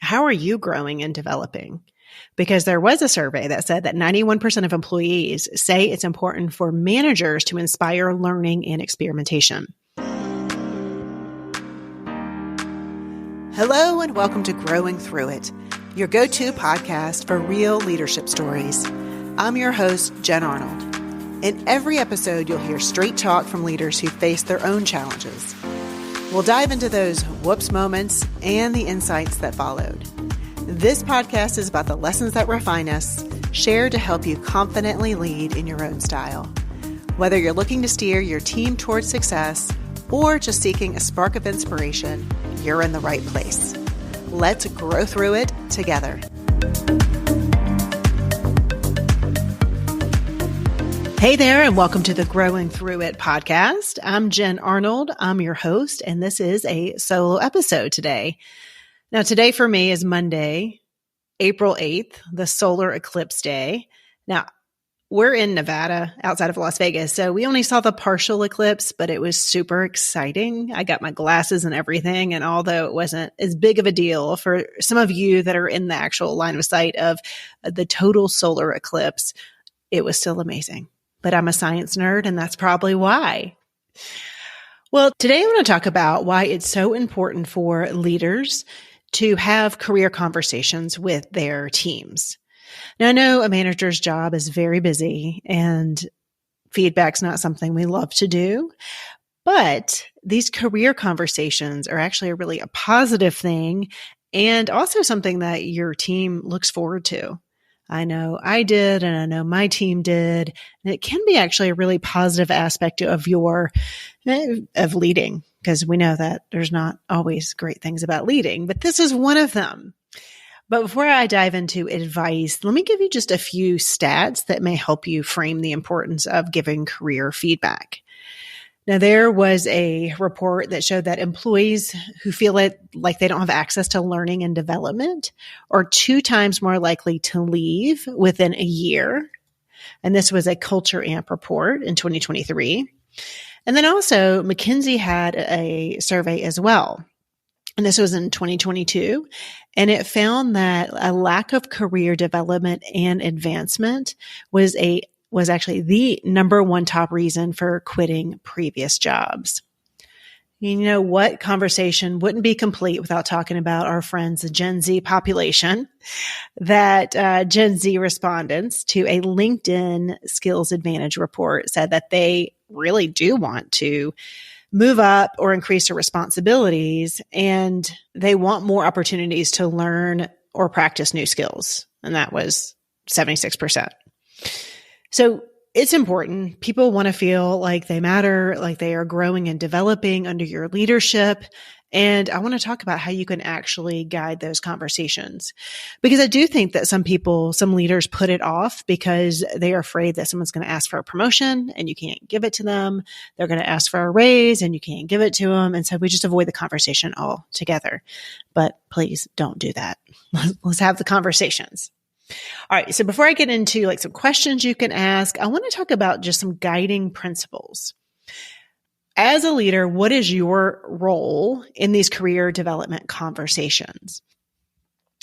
How are you growing and developing? Because there was a survey that said that 91% of employees say it's important for managers to inspire learning and experimentation. Hello and welcome to Growing Through It, your go-to podcast for real leadership stories. I'm your host, Jen Arnold. In every episode, you'll hear straight talk from leaders who face their own challenges. We'll dive into those whoops moments and the insights that followed. This podcast is about the lessons that refine us, shared to help you confidently lead in your own style. Whether you're looking to steer your team towards success or just seeking a spark of inspiration, you're in the right place. Let's grow through it together. Hey there, and welcome to the Growing Through It podcast. I'm Jen Arnold. I'm your host, and this is a solo episode today. Now, today for me is Monday, April 8th, the solar eclipse day. Now, we're in Nevada outside of Las Vegas, so we only saw the partial eclipse, but it was super exciting. I got my glasses and everything, and although it wasn't as big of a deal for some of you that are in the actual line of sight of the total solar eclipse, it was still amazing. But I'm a science nerd, and that's probably why. Well, today I want to talk about why it's so important for leaders to have career conversations with their teams. Now, I know a manager's job is very busy and feedback's not something we love to do, but these career conversations are actually really a positive thing and also something that your team looks forward to. I know I did, and I know my team did, and it can be actually a really positive aspect of leading, because we know that there's not always great things about leading, but this is one of them. But before I dive into advice, let me give you just a few stats that may help you frame the importance of giving career feedback. Now, there was a report that showed that employees who feel it like they don't have access to learning and development are 2 times more likely to leave within a year. And this was a Culture Amp report in 2023. And then also McKinsey had a survey as well. And this was in 2022. And it found that a lack of career development and advancement was actually the number one top reason for quitting previous jobs. You know what? Conversation wouldn't be complete without talking about our friends, the Gen Z population. That Gen Z respondents to a LinkedIn Skills Advantage report said that they really do want to move up or increase their responsibilities, and they want more opportunities to learn or practice new skills. And that was 76%. So it's important. People want to feel like they matter, like they are growing and developing under your leadership. And I want to talk about how you can actually guide those conversations. Because I do think that some leaders put it off because they are afraid that someone's going to ask for a promotion and you can't give it to them. They're going to ask for a raise and you can't give it to them. And so we just avoid the conversation altogether. But please don't do that. Let's have the conversations. All right. So before I get into some questions you can ask, I want to talk about just some guiding principles. As a leader, what is your role in these career development conversations?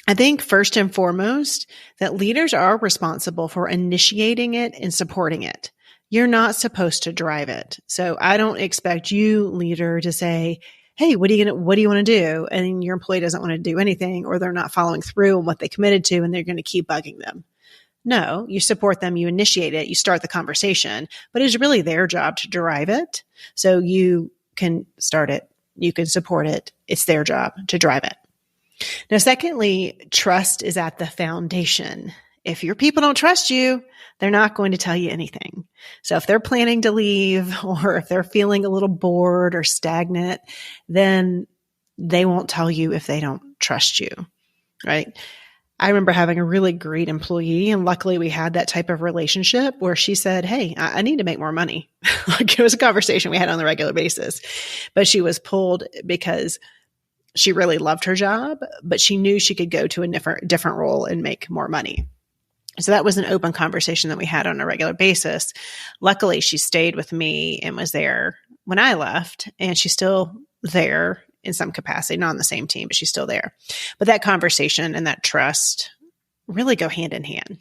I think first and foremost that leaders are responsible for initiating it and supporting it. You're not supposed to drive it. So I don't expect you, leader, to say, hey, what do you want to do? And your employee doesn't want to do anything, or they're not following through on what they committed to, and they're going to keep bugging them. No, you support them, you initiate it, you start the conversation, but it's really their job to drive it. So you can start it, you can support it. It's their job to drive it. Now, secondly, trust is at the foundation. If your people don't trust you, they're not going to tell you anything. So if they're planning to leave, or if they're feeling a little bored or stagnant, then they won't tell you if they don't trust you, right? I remember having a really great employee, and luckily we had that type of relationship where she said, hey, I need to make more money. It was a conversation we had on a regular basis, but she was pulled because she really loved her job, but she knew she could go to a different role and make more money. So that was an open conversation that we had on a regular basis. Luckily, she stayed with me and was there when I left, and she's still there in some capacity, not on the same team, but she's still there. But that conversation and that trust really go hand in hand.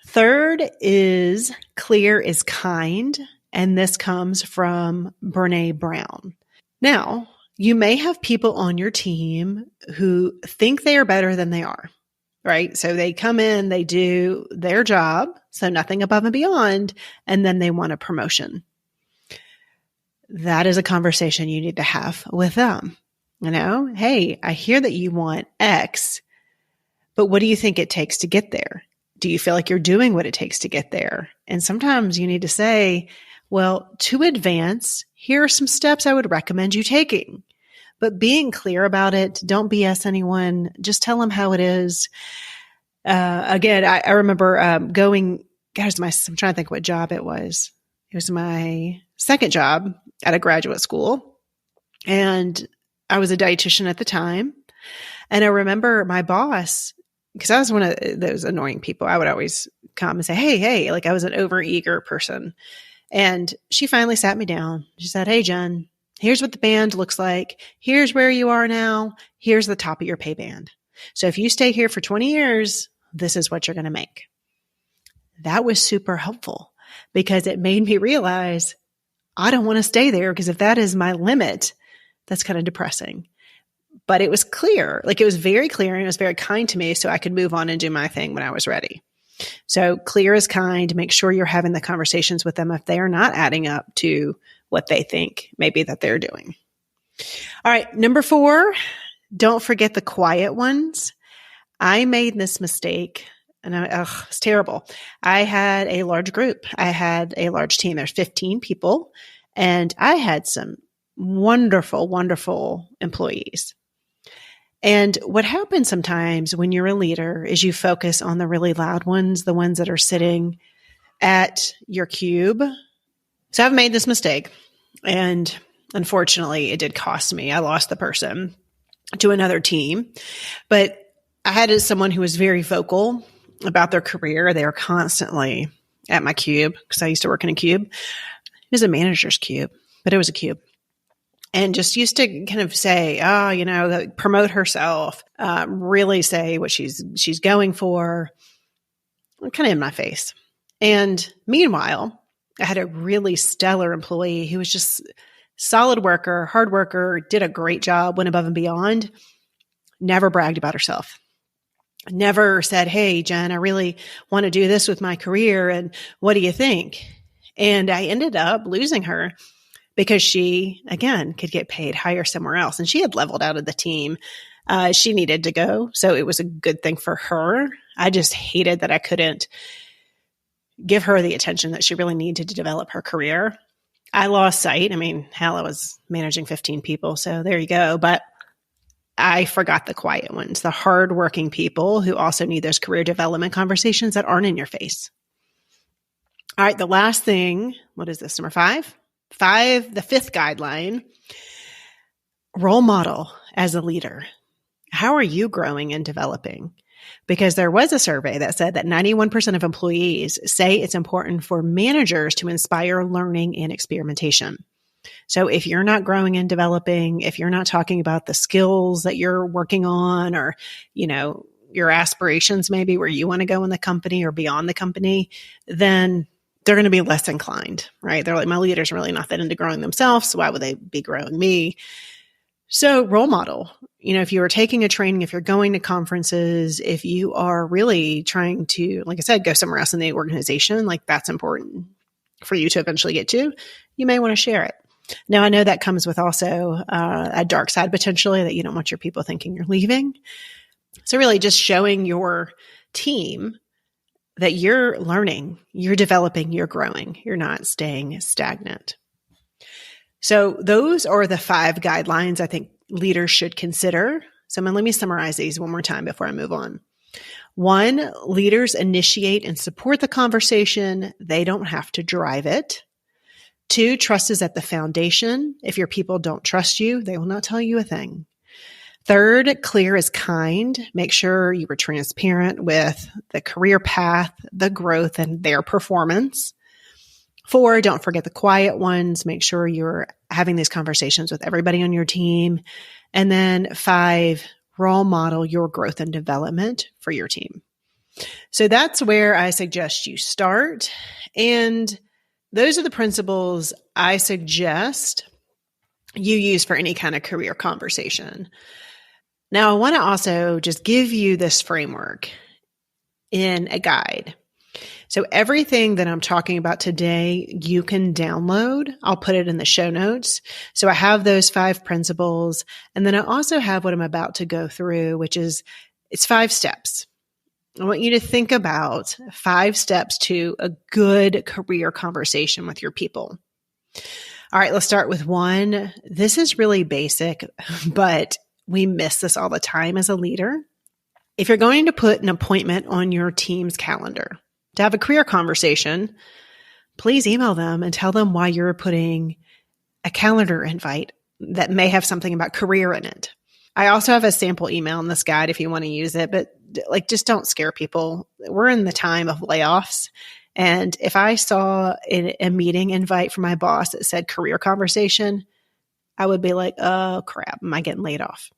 Third is clear is kind. And this comes from Brene Brown. Now, you may have people on your team who think they are better than they are, right? So they come in, they do their job, so nothing above and beyond, and then they want a promotion. That is a conversation you need to have with them. Hey, I hear that you want X, but what do you think it takes to get there? Do you feel like you're doing what it takes to get there? And sometimes you need to say, well, to advance, here are some steps I would recommend you taking. But being clear about it, don't BS anyone. Just tell them how it is. Again, I remember going, I'm trying to think what job it was. It was my second job at a graduate school. And I was a dietitian at the time. And I remember my boss, because I was one of those annoying people, I would always come and say, hey, like I was an overeager person. And she finally sat me down. She said, hey, Jen, here's what the band looks like. Here's where you are now. Here's the top of your pay band. So if you stay here for 20 years, this is what you're going to make. That was super helpful because it made me realize I don't want to stay there because if that is my limit, that's kind of depressing. But it was clear, like it was very clear and it was very kind to me so I could move on and do my thing when I was ready. So clear is kind. Make sure you're having the conversations with them if they are not adding up to what they think maybe that they're doing. All right. Number 4, don't forget the quiet ones. I made this mistake and it's terrible. I had a large group. I had a large team. There's 15 people and I had some wonderful, wonderful employees. And what happens sometimes when you're a leader is you focus on the really loud ones, the ones that are sitting at your cube. So I've made this mistake. And unfortunately, it did cost me. I lost the person to another team. But I had someone who was very vocal about their career. They were constantly at my cube because I used to work in a cube. It was a manager's cube, but it was a cube. And just used to kind of say, promote herself, really say what she's going for, kind of in my face. And meanwhile, I had a really stellar employee who was just solid worker, hard worker, did a great job, went above and beyond, never bragged about herself. Never said, hey, Jen, I really want to do this with my career. And what do you think? And I ended up losing her because she, again, could get paid higher somewhere else. And she had leveled out of the team. She needed to go. So it was a good thing for her. I just hated that I couldn't give her the attention that she really needed to develop her career. I lost sight. I mean, hell, I was managing 15 people. So there you go. But I forgot the quiet ones, the hardworking people who also need those career development conversations that aren't in your face. All right. The last thing, what is this? Number 5? The 5th guideline, role model as a leader. How are you growing and developing? Because there was a survey that said that 91% of employees say it's important for managers to inspire learning and experimentation. So if you're not growing and developing, if you're not talking about the skills that you're working on or, your aspirations, maybe where you want to go in the company or beyond the company, then they're going to be less inclined, right? They're like, my leader's really not that into growing themselves. So why would they be growing me? So role model, if you are taking a training, if you're going to conferences, if you are really trying to, like I said, go somewhere else in the organization, like that's important for you to eventually get to, you may want to share it. Now, I know that comes with also a dark side potentially that you don't want your people thinking you're leaving. So really just showing your team that you're learning, you're developing, you're growing, you're not staying stagnant. So those are the 5 guidelines I think leaders should consider. So let me summarize these one more time before I move on. 1, leaders initiate and support the conversation. They don't have to drive it. 2, trust is at the foundation. If your people don't trust you, they will not tell you a thing. 3rd, clear is kind. Make sure you were transparent with the career path, the growth, and their performance. 4, don't forget the quiet ones. Make sure you're having these conversations with everybody on your team. And then 5, role model your growth and development for your team. So that's where I suggest you start. And those are the principles I suggest you use for any kind of career conversation. Now, I want to also just give you this framework in a guide. So everything that I'm talking about today, you can download. I'll put it in the show notes. So I have those 5 principles. And then I also have what I'm about to go through, which is it's 5 steps. I want you to think about 5 steps to a good career conversation with your people. All right, let's start with 1. This is really basic, but we miss this all the time as a leader. If you're going to put an appointment on your team's calendar to have a career conversation, please email them and tell them why you're putting a calendar invite that may have something about career in it. I also have a sample email in this guide if you want to use it, but just don't scare people. We're in the time of layoffs. And if I saw a meeting invite from my boss that said career conversation, I would be like, oh crap, am I getting laid off?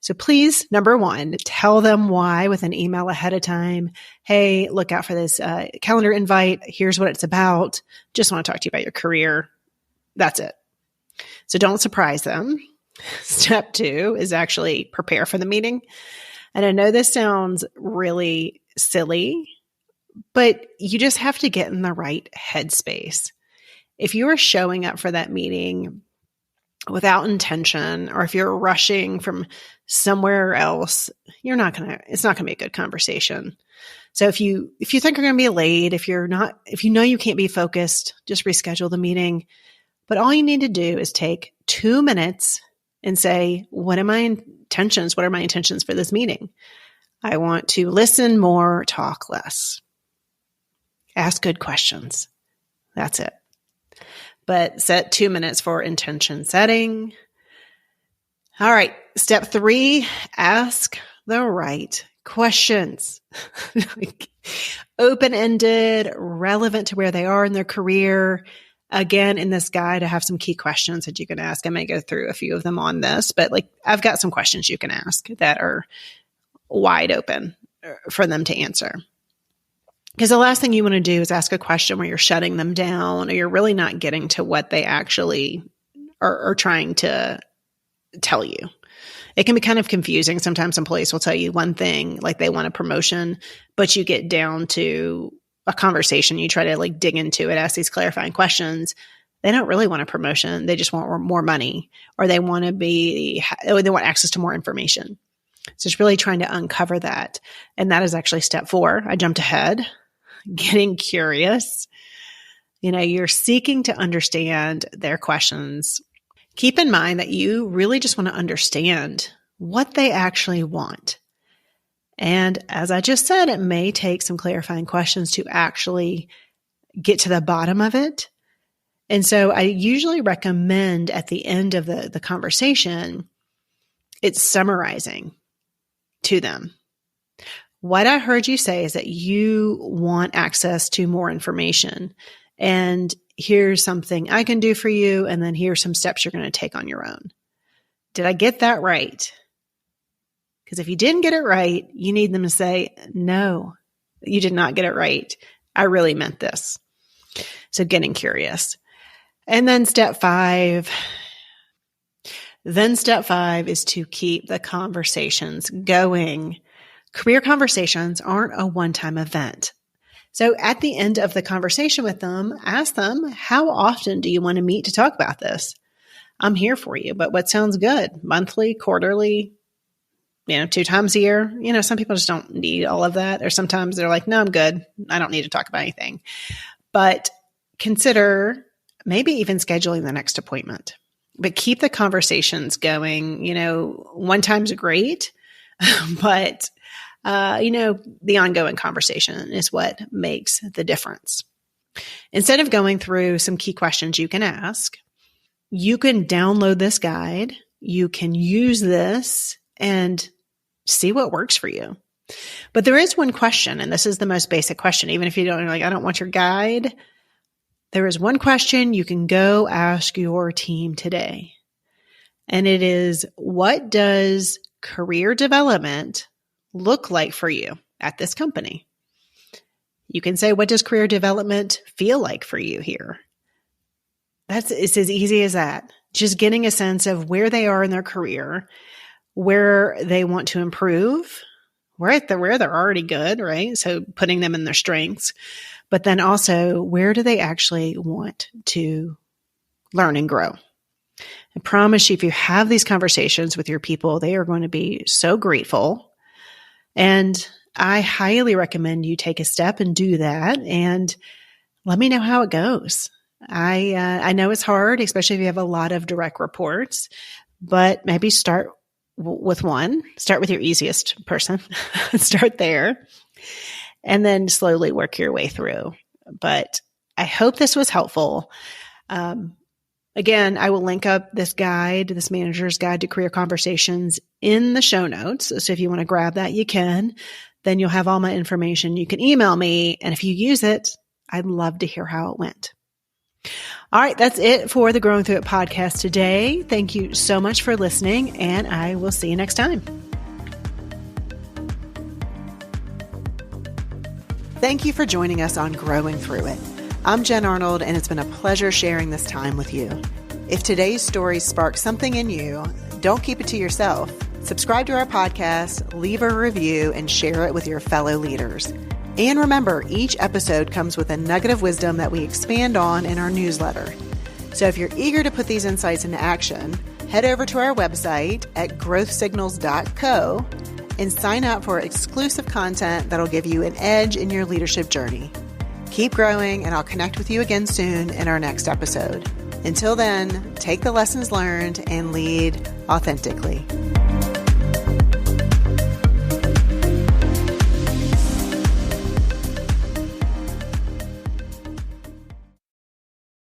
So please, number 1, tell them why with an email ahead of time. Hey, look out for this calendar invite. Here's what it's about. Just want to talk to you about your career. That's it. So don't surprise them. Step 2 is actually prepare for the meeting. And I know this sounds really silly, but you just have to get in the right headspace. If you are showing up for that meeting without intention, or if you're rushing from somewhere else, it's not going to be a good conversation. So if you think you're going to be late, if you know you can't be focused, just reschedule the meeting. But all you need to do is take 2 minutes and say, what are my intentions? What are my intentions for this meeting? I want to listen more, talk less. Ask good questions. That's it. But set 2 minutes for intention setting. All right. Step 3, ask the right questions. Open-ended, relevant to where they are in their career. Again, in this guide, I have some key questions that you can ask. I may go through a few of them on this, but I've got some questions you can ask that are wide open for them to answer. Because the last thing you want to do is ask a question where you're shutting them down or you're really not getting to what they actually are trying to tell you. It can be kind of confusing. Sometimes employees will tell you one thing, like they want a promotion, but you get down to a conversation, you try to dig into it, ask these clarifying questions. They don't really want a promotion. They just want more money, or they want access to more information. So it's really trying to uncover that. And that is actually step 4. I jumped ahead, getting curious. You're seeking to understand their questions. Keep in mind that you really just want to understand what they actually want. And as I just said, it may take some clarifying questions to actually get to the bottom of it. And so I usually recommend at the end of the conversation, it's summarizing to them. What I heard you say is that you want access to more information. And here's something I can do for you. And then here's some steps you're going to take on your own. Did I get that right? Because if you didn't get it right, you need them to say, no, you did not get it right. I really meant this. So getting curious. And then step 5 is to keep the conversations going. Career conversations aren't a one-time event. So at the end of the conversation with them, ask them, how often do you want to meet to talk about this? I'm here for you, but what sounds good? Monthly, quarterly, 2 times a year? Some people just don't need all of that. Or sometimes they're like, no, I'm good. I don't need to talk about anything. But consider maybe even scheduling the next appointment. But keep the conversations going. 1 time's great, but the ongoing conversation is what makes the difference. Instead of going through some key questions you can ask, you can download this guide. You can use this and see what works for you. But there is one question, and this is the most basic question. Even if you don't I don't want your guide, There is one question you can go ask your team today. And it is, what does career development look like for you at this company? You can say, what does career development feel like for you here? It's as easy as that. Just getting a sense of where they are in their career, where they want to improve, where they're already good, right? So putting them in their strengths, but then also where do they actually want to learn and grow? I promise you, if you have these conversations with your people, they are going to be so grateful. And I highly recommend you take a step and do that. And let me know how it goes. I know it's hard, especially if you have a lot of direct reports, but maybe start with one. Start with your easiest person. Start there. And then slowly work your way through. But I hope this was helpful. Again, I will link up this guide, this manager's guide to career conversations in the show notes. So if you want to grab that, you can. Then you'll have all my information. You can email me. And if you use it, I'd love to hear how it went. All right, that's it for the Growing Through It podcast today. Thank you so much for listening, and I will see you next time. Thank you for joining us on Growing Through It. I'm Jen Arnold, and it's been a pleasure sharing this time with you. If today's story sparked something in you, don't keep it to yourself. Subscribe to our podcast, leave a review, and share it with your fellow leaders. And remember, each episode comes with a nugget of wisdom that we expand on in our newsletter. So if you're eager to put these insights into action, head over to our website at growthsignals.co and sign up for exclusive content that'll give you an edge in your leadership journey. Keep growing, and I'll connect with you again soon in our next episode. Until then, take the lessons learned and lead authentically.